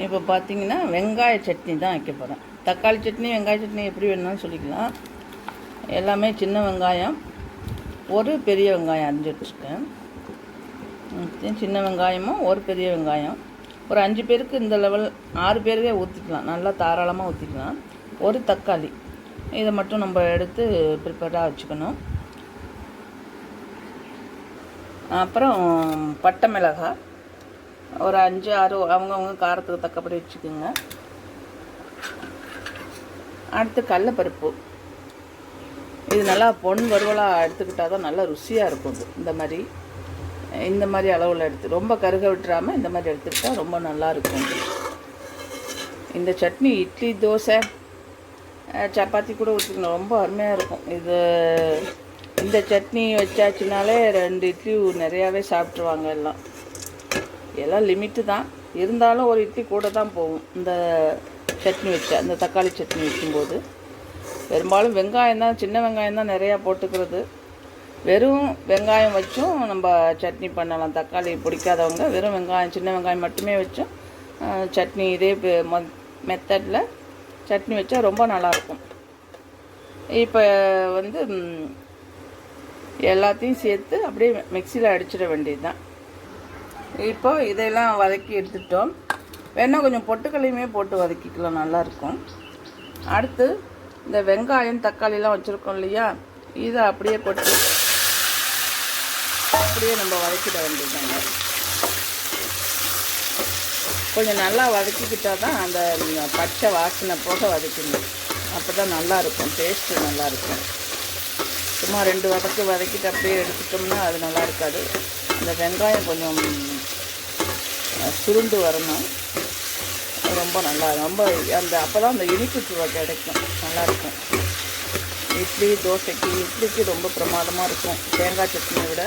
இப்போ பார்த்தீங்கன்னா வெங்காய சட்னி தான் வைக்க போகிறேன். தக்காளி சட்னி வெங்காய சட்னி எப்படி வேணும்னு சொல்லிக்கலாம். எல்லாமே சின்ன வெங்காயம், ஒரு பெரிய வெங்காயம் அரிஞ்சு வச்சுருக்கேன். சின்ன வெங்காயமும் ஒரு பெரிய வெங்காயம், ஒரு 5 பேருக்கு இந்த லெவல் 6 பேருக்கே ஊற்றிக்கலாம், நல்லா தாராளமாக ஊற்றிக்கலாம். ஒரு தக்காளி, இதை மட்டும் நம்ம எடுத்து ப்ரிப்பேராக வச்சுக்கணும். அப்புறம் பட்டை மிளகாய் ஒரு 5 6 அவங்கவுங்க காரத்துக்கு தக்கப்படி வச்சுக்கோங்க. அடுத்து கடலப்பருப்பு, இது நல்லா பொன் வறுவலாக எடுத்துக்கிட்டால் தான் நல்லா ருசியாக இருக்கும். இந்த மாதிரி அளவில் எடுத்து ரொம்ப கருக விட்டுறாமல் இந்த மாதிரி எடுத்துக்கிட்டால் ரொம்ப நல்லாயிருக்கும். இந்த சட்னி இட்லி, தோசை, சப்பாத்தி கூட ஊற்றிக்கணும், ரொம்ப அருமையாக இருக்கும். இந்த சட்னி வச்சாச்சுனாலே 2 இட்லி நிறையாவே சாப்பிட்ருவாங்க. எல்லாம் லிமிட்டு தான், இருந்தாலும் ஒரு இட்லி கூட தான் போகும். இந்த சட்னி வச்சா, இந்த தக்காளி சட்னி வைக்கும்போது பெரும்பாலும் வெங்காயம் தான், சின்ன வெங்காயம் தான் நிறையா போட்டுக்கிறது. வெறும் வெங்காயம் வச்சும் நம்ம சட்னி பண்ணலாம். தக்காளி பிடிக்காதவங்க வெறும் வெங்காயம், சின்ன வெங்காயம் மட்டுமே வச்சும் சட்னி இதே மெத்தடில் சட்னி வச்சா ரொம்ப நல்லாயிருக்கும். இப்போ எல்லாத்தையும் சேர்த்து அப்படியே மிக்சியில் அடிச்சிட வேண்டியது தான். இப்போ இதெல்லாம் வதக்கி எடுத்துட்டோம். வேணால் கொஞ்சம் பொட்டுக்கல்லையுமே போட்டு வதக்கிக்கலாம், நல்லாயிருக்கும். அடுத்து இந்த வெங்காயம் தக்காளிலாம் வச்சுருக்கோம் இல்லையா, இதை அப்படியே கொட்டி அப்படியே நம்ம வதக்கிட வேண்டியதாங்க. கொஞ்சம் நல்லா வதக்கிக்கிட்டால் தான் அந்த பச்சை வாசனை போக வதக்கணும், அப்போ தான் நல்லாயிருக்கும், டேஸ்ட்டு நல்லாயிருக்கும். சும்மா 2 வதக்கிட்டு அப்படியே எடுத்துட்டோம்னா அது நல்லா இருக்காது. இந்த வெங்காயம் கொஞ்சம் சுருண்டு வரணும், ரொம்ப அப்போ தான் அந்த இனிப்பு சுவை கிடைக்கும், நல்லாயிருக்கும். இட்லிக்கு ரொம்ப பிரமாதமாக இருக்கும். தேங்காய் சட்னியை விட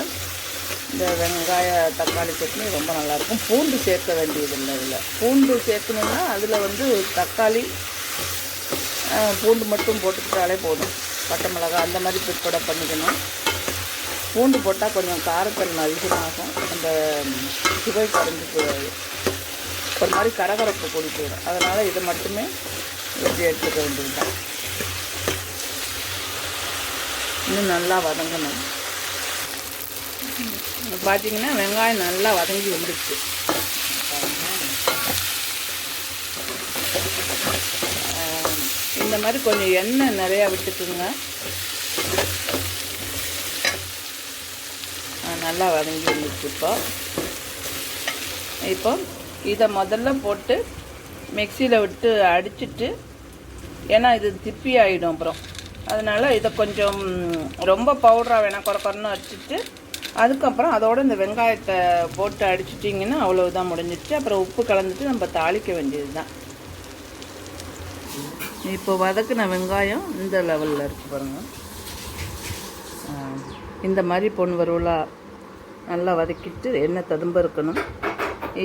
இந்த வெங்காய தக்காளி சட்னி ரொம்ப நல்லாயிருக்கும். பூண்டு சேர்க்க வேண்டியதில்லை. பூண்டு சேர்க்கணுன்னா அதில் தக்காளி பூண்டு மட்டும் போட்டுக்கிட்டாலே போதும். பட்டை மிளகாய் அந்த மாதிரி ப்ரிப்பேர் பண்ணிக்கணும். பூண்டு போட்டால் கொஞ்சம் காரத்தன்மை அதிகமாகும், அந்த சுவை குறைஞ்சி போயிடாது, ஒரு மாதிரி கரகரப்பு கூடி போயிடும். அதனால் இதை மட்டுமே வெட்டி எடுத்துக்க வேண்டியது தான். இன்னும் நல்லா வதங்கணும். பார்த்தீங்கன்னா வெங்காயம் நல்லா வதங்கி வந்துடுச்சு. இந்த மாதிரி கொஞ்சம் எண்ணெய் நிறையா விட்டுக்குங்க, நல்லா வதங்கி வந்துடுச்சு. இப்போ இதை முதல்ல போட்டு மிக்சியில் விட்டு அடிச்சுட்டு, ஏன்னா இது திப்பி ஆகிடும் அப்புறம், அதனால் இதை கொஞ்சம் ரொம்ப பவுடராக வேணால் குறைன்னு அடிச்சுட்டு அதுக்கப்புறம் அதோடு இந்த வெங்காயத்தை போட்டு அடிச்சிட்டிங்கன்னா அவ்வளவுதான், முடிஞ்சிடுச்சு. அப்புறம் உப்பு கலந்துட்டு நம்ம தாளிக்க வேண்டியது தான். இப்போ வதக்குன வெங்காயம் இந்த லெவலில் இருக்குது பாருங்கள். இந்த மாதிரி பொன் வறுவலாக நல்லா வதக்கிட்டு எண்ணெய் ததும்ப இருக்கணும்.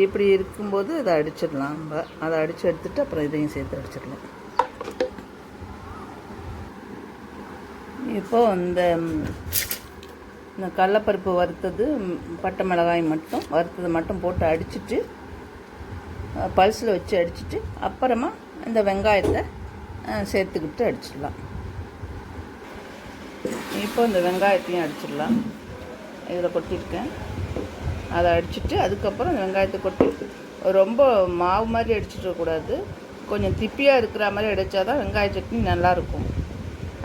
இப்படி இருக்கும்போது அதை அடிச்சிடலாம். அதை அடித்து எடுத்துகிட்டு அப்புறம் இதையும் சேர்த்து அடிச்சிடலாம். இப்போது இந்த கடலப்பருப்பு வறுத்தது, பட்டை மிளகாய் வறுத்தது மட்டும் போட்டு அடிச்சுட்டு பல்ஸில் வச்சு அடிச்சுட்டு அப்புறமா இந்த வெங்காயத்தை சேர்த்துக்கிட்டு அடிச்சிடலாம். இப்போ இந்த வெங்காயத்தையும் அடிச்சிடலாம். இதில் கொட்டியிருக்கேன், அதை அடிச்சுட்டு அதுக்கப்புறம் இந்த வெங்காயத்தை கொட்டி ரொம்ப மாவு மாதிரி அடிச்சிடக்கூடாது, கொஞ்சம் திப்பியாக இருக்கிற மாதிரி அடித்தா தான் வெங்காய சட்னி நல்லாயிருக்கும்.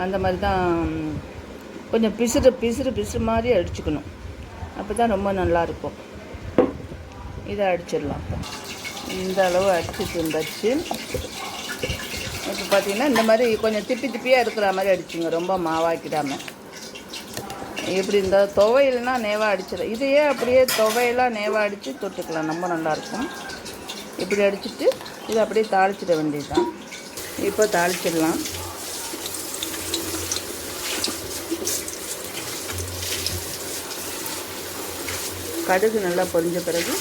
அந்த மாதிரி தான் கொஞ்சம் பிசுறு மாதிரி அடிச்சுக்கணும், அப்போ தான் ரொம்ப நல்லாயிருக்கும். இதை அடிச்சிடலாம். இந்த அளவு அடிச்சுட்டு இருந்தாச்சு. இப்போ பார்த்தீங்கன்னா இந்த மாதிரி கொஞ்சம் திப்பியாக இருக்கிற மாதிரி அடிச்சுங்க, ரொம்ப மாவாக்கிடாமல். இப்படி இந்த துவையல்னால் நேவாக அடிச்சிடும், இதையே அப்படியே துவையெல்லாம் நேவாக அடித்து தொட்டுக்கலாம், ரொம்ப நல்லாயிருக்கும். இப்படி அடிச்சுட்டு இதை அப்படியே தாளிச்சிட வேண்டியது தான். இப்போ தாளிச்சிடலாம். கடுகு நல்லா பொரிஞ்ச பிறகு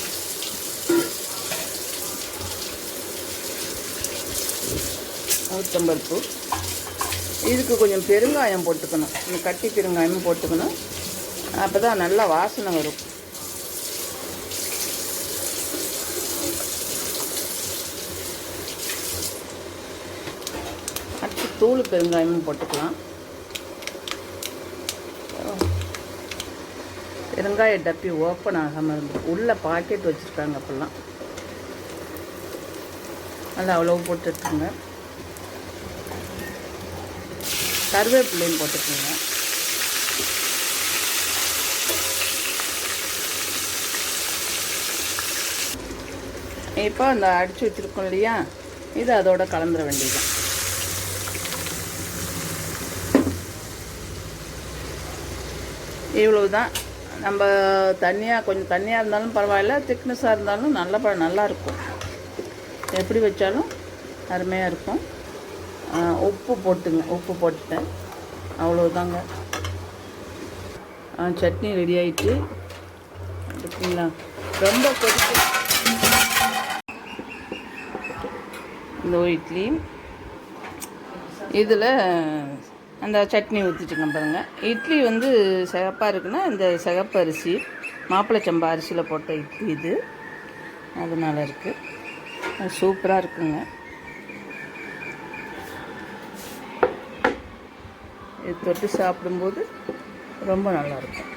உளுத்தம்பருப்பு, இதுக்கு கொஞ்சம் பெருங்காயம் போட்டுக்கணும், இந்த கட்டி பெருங்காயமும் போட்டுக்கணும், அப்போ தான் நல்லா வாசனை வரும். தூள் பெருங்காயமும் போட்டுக்கலாம். பெருங்காய டப்பி ஓப்பன் ஆகாமல் இருந்தது, உள்ளே பாக்கெட் வச்சுருக்காங்க. அப்போல்லாம் நல்லா அவ்வளோ போட்டுருக்குங்க. கருவேப்பிலையும் போட்டுக்கோங்க. இப்போ அந்த அடித்து வச்சுருக்கோம் இல்லையா, இது அதோட கலந்துட வேண்டியதுதான். இவ்வளவு தான். நம்ம தண்ணியாக கொஞ்சம் தண்ணியாக இருந்தாலும் பரவாயில்ல, திக்னஸாக இருந்தாலும் நல்லாயிருக்கும். எப்படி வச்சாலும் அருமையாக இருக்கும். உப்பு போட்டுட்டேன். அவ்வளோதாங்க. சட்னி ரெடி ஆகிட்டு இருக்குங்களா. ரொம்ப கொதிக்க இந்த இட்லி இதில் அந்த சட்னி ஊற்றிட்டுங்க பாருங்கள். இட்லி வந்து சிகப்பாக இருக்குன்னா இந்த சிகப்பு அரிசி மாப்பிள்ளை சம்பா அரிசியில் போட்ட இட்லி இது, அதனால் இருக்குது. சூப்பராக இருக்குங்க. இது தொட்டு சாப்பிடும்போது ரொம்ப நல்லாயிருக்கும்.